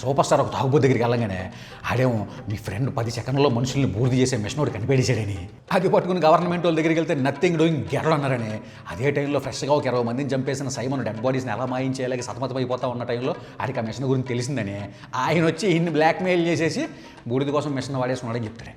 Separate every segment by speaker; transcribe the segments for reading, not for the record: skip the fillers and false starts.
Speaker 1: Super star ఒక తాగుబోతు దగ్గరికి వెళ్ళగానే ఆడేమో మీ ఫ్రెండ్ 10 సెకండ్లో మనుషుల్ని బూర్ది చేసే మిషన్ ఒకటి కనిపెట్టేశాడని, అది పట్టుకుని గవర్నమెంట్ వాళ్ళ దగ్గరికి వెళ్తే నథింగ్ డూయింగ్ గెరలు అన్నారని, అదే టైంలో ఫ్రెష్గా ఒక 20 మందిని చంపేసిన సైమన్ డెడ్ బాడీస్ని ఎలా మాయించేలాగా సతమతమైపోతా ఉన్న టైంలో ఆడికి ఆ మిషన్ గురించి తెలిసిందని ఆయన వచ్చి ఇన్ని బ్లాక్మెయిల్ చేసేసి బూడిద కోసం మిషన్ వాడేసుకున్నాడని చెప్తాడు.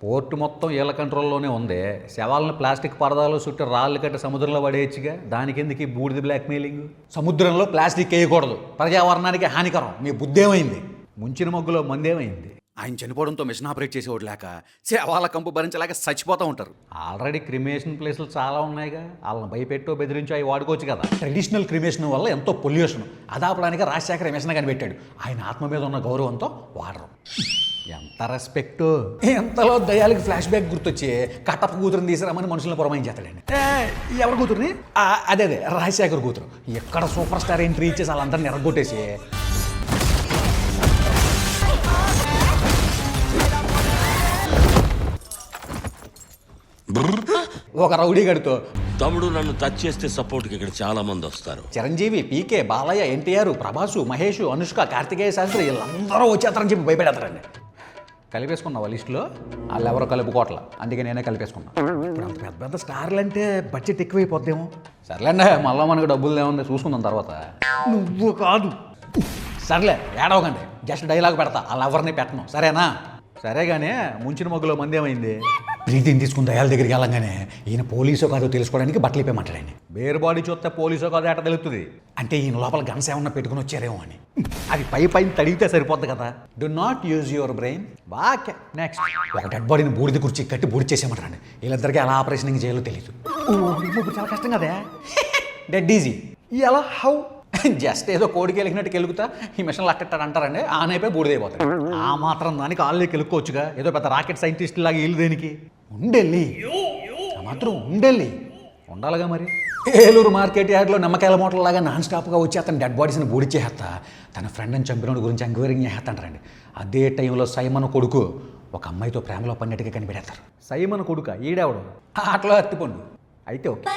Speaker 1: పోర్టు మొత్తం వీళ్ళ కంట్రోల్లోనే ఉంది. శవాలను ప్లాస్టిక్ పరదాలు చుట్టూ రాళ్ళు కట్టి సముద్రంలో పడేయచ్చుగా, దానికి ఎందుకు ఈ బూడిద బ్లాక్మెయిలింగ్? సముద్రంలో ప్లాస్టిక్ వేయకూడదు, పర్యావరణానికి హానికరం. మీ బుద్ధి ఏమైంది? ముంచిన మొగ్గులో మందేమైంది? ఆయన చనిపోవడంతో మిషన్ ఆపరేట్ చేసేవాడు లేక శవాల కంపు భరించలేక చచ్చిపోతూ ఉంటారు. ఆల్రెడీ క్రిమేషన్ ప్లేసులు చాలా ఉన్నాయిగా, వాళ్ళని భయపెట్టో బెదిరించో అవి వాడుకోవచ్చు కదా. ట్రెడిషనల్ క్రిమేషన్ వల్ల ఎంతో పొల్యూషన్, అదాపడానికి రాజశేఖర మిషన్ కనిపెట్టాడు. ఆయన ఆత్మ మీద ఉన్న గౌరవంతో వాడరు. ఎంత రెస్పెక్ట్! ఎంతలో దయాలకి ఫ్లాష్ బ్యాక్ గుర్తొచ్చి కట్టప్ప కూతురుని తీసుకురామని మనుషులను పురమాయించేస్తాడండి. ఎవరి కూతురుని? అదే రాజశేఖర్ కూతురు. ఎక్కడ సూపర్ స్టార్ ఎంట్రీ ఇచ్చేసి వాళ్ళందరినీ ఎరగొట్టేసి ఒక రౌడీ గడితో,
Speaker 2: తమ్ముడు నన్ను టచ్ చేస్తే సపోర్ట్కి ఇక్కడ చాలా మంది వస్తారు.
Speaker 1: చిరంజీవి, పీకే, బాలయ్య, ఎన్టీఆర్, ప్రభాసు, మహేష్, అనుష్క, కార్తికేయ శాస్త్రి వీళ్ళందరూ వచ్చేస్తారని చెప్పి భయపెడతారండి. కలిపేసుకున్నావా లిస్టులో? వాళ్ళు ఎవరో కలుపుకోవట్ల, అందుకే నేనే కలిపేసుకున్నా. ఇప్పుడు అంత పెద్ద పెద్ద స్టార్లు అంటే బడ్జెట్ ఎక్కువైపోద్దేమో. సర్లేండి, మళ్ళీ మనకు డబ్బులు ఏముంది చూసుకుందాం తర్వాత. నువ్వు కాదు. సర్లే ఏడవకండి, జస్ట్ డైలాగ్ పెడతా, వాళ్ళు ఎవరిని పెట్టను, సరేనా? సరేగానే ముంచిన మొగ్గులో మంది ఏమైంది? ప్రీతిని తీసుకుని దయాల దగ్గరికి వెళ్ళంగానే ఈయన పోలీసో కాదో తెలుసుకోవడానికి బట్టలు ఇప్పేమంటాడండి. బేర్ బాడీ చూస్తే పోలీసో కాదో ఎట తెలుస్తుంది అంటే ఈయన లోపల గన్స్ ఏమన్నా పెట్టుకుని వచ్చారేమో అని. అది పైన తడిగితే సరిపోద్ది కదా. Do not use your brain. బాగా నెక్స్ట్ ఒక డెడ్ బాడీని బూడిద కుర్చీ కట్టి బూడి చేసేమంటారండి. వీళ్ళిద్దరికీ ఎలా ఆపరేషన్ చేయాలో తెలియదు. చాలా కష్టం కదా. Dead easy. ఎలా? హౌ? జస్ట్ ఏదో కోడికి వెళ్ళినట్టు కెలుగుతా ఈ మిషన్లు అట్టట్టాడు అంటారండి, ఆన్ అయిపోయి బూడిదైపోతాడు. ఆ మాత్రం దానికి ఆళ్ళే కెలుక్కోవచ్చుగా, ఏదో పెద్ద రాకెట్ సైంటిస్ట్ లాగా వీళ్ళు దేనికి? ఉండెళ్ళి ఆ మాత్రం ఉండెళ్ళి ఉండాలిగా మరి. ఏలూరు మార్కెట్ యార్డ్లో నిమ్మకాయల మూటలలాగా నాన్ స్టాప్గా వచ్చి అతను డెడ్ బాడీస్ని బూడిచ్చేస్తా తన ఫ్రెండ్ని చంపినోడి గురించి ఎంక్వైరింగ్ చేస్తాంటారండి. అదే టైంలో సైమన్ కొడుకు ఒక అమ్మాయితో ప్రేమలో పడినట్టుగా కనిపెడతారు. సైమన్ కొడుక ఈడేవడం అట్లా అత్తిపండు అయితే ఓకే.